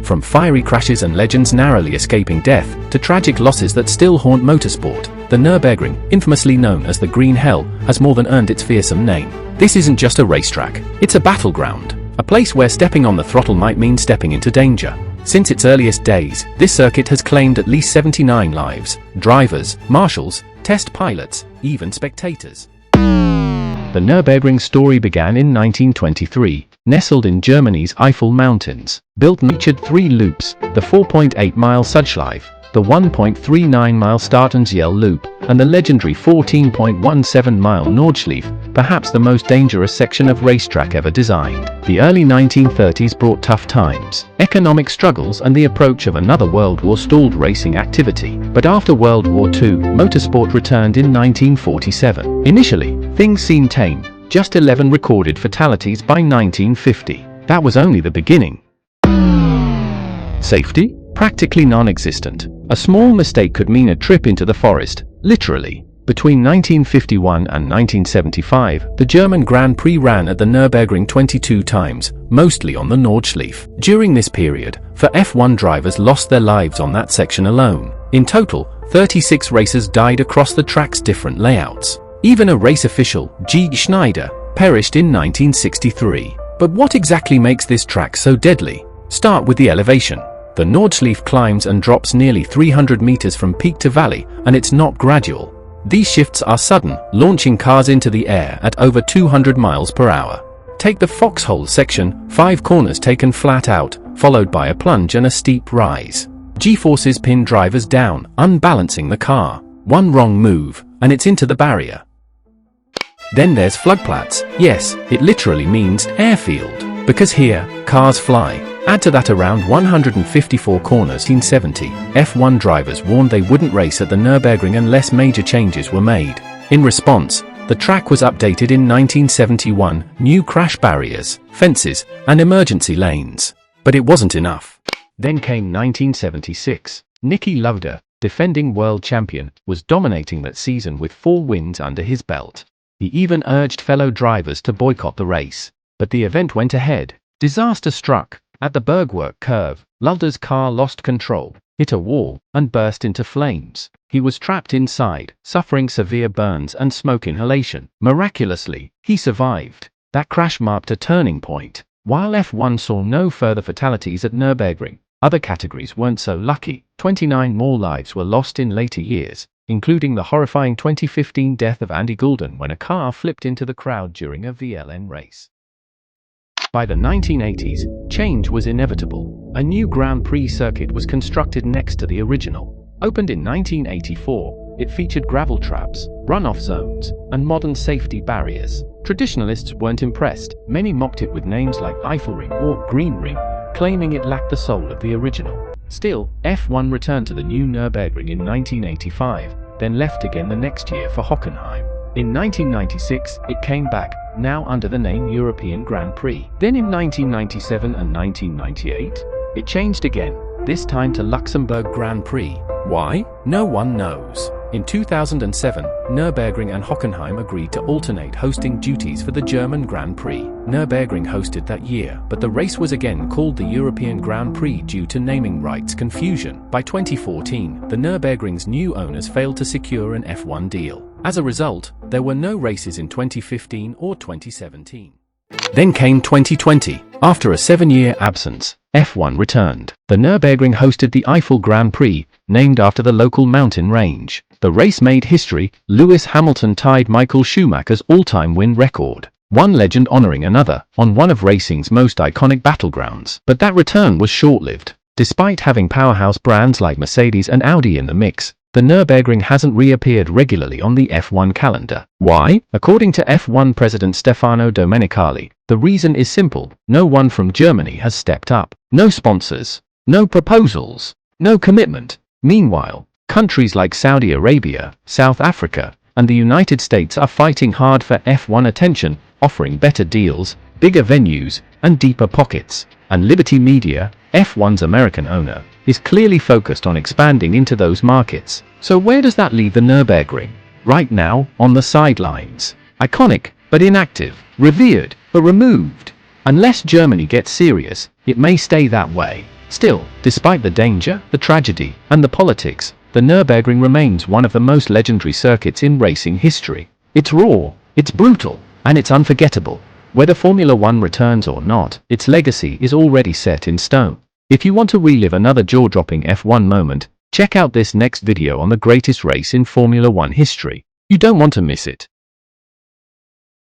From fiery crashes and legends narrowly escaping death, to tragic losses that still haunt motorsport, the Nürburgring, infamously known as the Green Hell, has more than earned its fearsome name. This isn't just a racetrack, it's a battleground. A place where stepping on the throttle might mean stepping into danger. Since its earliest days, this circuit has claimed at least 79 lives: drivers, marshals, test pilots, even spectators. The Nürburgring story began in 1923, nestled in Germany's Eifel mountains. Built featured 3 loops: the 4.8-mile Nordschleife, the 1.39-mile Startensjell loop, and the legendary 14.17-mile Nordschleife, perhaps the most dangerous section of racetrack ever designed. The early 1930s brought tough times. Economic struggles and the approach of another World War stalled racing activity. But after World War II, motorsport returned in 1947. Initially, things seemed tame. Just 11 recorded fatalities by 1950. That was only the beginning. Safety? Practically non-existent. A small mistake could mean a trip into the forest, literally. Between 1951 and 1975, the German Grand Prix ran at the Nürburgring 22 times, mostly on the Nordschleife. During this period, F1 drivers lost their lives on that section alone. In total, 36 racers died across the track's different layouts. Even a race official, G. Schneider, perished in 1963. But what exactly makes this track so deadly? Start with the elevation. The Nordschleife climbs and drops nearly 300 meters from peak to valley, and it's not gradual. These shifts are sudden, launching cars into the air at over 200 miles per hour. Take the foxhole section, 5 corners taken flat out, followed by a plunge and a steep rise. G-forces pin drivers down, unbalancing the car. One wrong move, and it's into the barrier. Then there's Flugplatz. Yes, it literally means airfield, because here, cars fly. Add to that around 154 corners in 1970, F1 drivers warned they wouldn't race at the Nürburgring unless major changes were made. In response, the track was updated in 1971, new crash barriers, fences, and emergency lanes. But it wasn't enough. Then came 1976. Niki Lauda, defending world champion, was dominating that season with 4 wins under his belt. He even urged fellow drivers to boycott the race. But the event went ahead. Disaster struck. At the Bergwerk curve, Lauda's car lost control, hit a wall, and burst into flames. He was trapped inside, suffering severe burns and smoke inhalation. Miraculously, he survived. That crash marked a turning point. While F1 saw no further fatalities at Nürburgring, other categories weren't so lucky. 29 more lives were lost in later years, including the horrifying 2015 death of Andy Goulden when a car flipped into the crowd during a VLN race. By the 1980s, change was inevitable. A new Grand Prix circuit was constructed next to the original. Opened in 1984, it featured gravel traps, runoff zones, and modern safety barriers. Traditionalists weren't impressed. Many mocked it with names like Eiffelring or Green Ring, claiming it lacked the soul of the original. Still, F1 returned to the new Nürburgring in 1985, then left again the next year for Hockenheim. In 1996, it came back, now under the name European Grand Prix. Then in 1997 and 1998, it changed again, this time to Luxembourg Grand Prix. Why? No one knows. In 2007, Nürburgring and Hockenheim agreed to alternate hosting duties for the German Grand Prix. Nürburgring hosted that year, but the race was again called the European Grand Prix due to naming rights confusion. By 2014, the Nürburgring's new owners failed to secure an F1 deal. As a result, there were no races in 2015 or 2017. Then came 2020. After a 7-year absence, F1 returned. The Nürburgring hosted the Eifel Grand Prix, named after the local mountain range. The race made history. Lewis Hamilton tied Michael Schumacher's all-time win record, one legend honoring another, on one of racing's most iconic battlegrounds. But that return was short-lived. Despite having powerhouse brands like Mercedes and Audi in the mix, the Nürburgring hasn't reappeared regularly on the F1 calendar. Why? According to F1 President Stefano Domenicali, the reason is simple: no one from Germany has stepped up. No sponsors, no proposals, no commitment. Meanwhile, countries like Saudi Arabia, South Africa, and the United States are fighting hard for F1 attention, offering better deals, bigger venues, and deeper pockets. And Liberty Media, F1's American owner, is clearly focused on expanding into those markets. So where does that leave the Nürburgring? Right now, on the sidelines. Iconic, but inactive. Revered, but removed. Unless Germany gets serious, it may stay that way. Still, despite the danger, the tragedy, and the politics, the Nürburgring remains one of the most legendary circuits in racing history. It's raw, it's brutal, and it's unforgettable. Whether Formula One returns or not, its legacy is already set in stone. If you want to relive another jaw-dropping F1 moment, check out this next video on the greatest race in Formula One history. You don't want to miss it.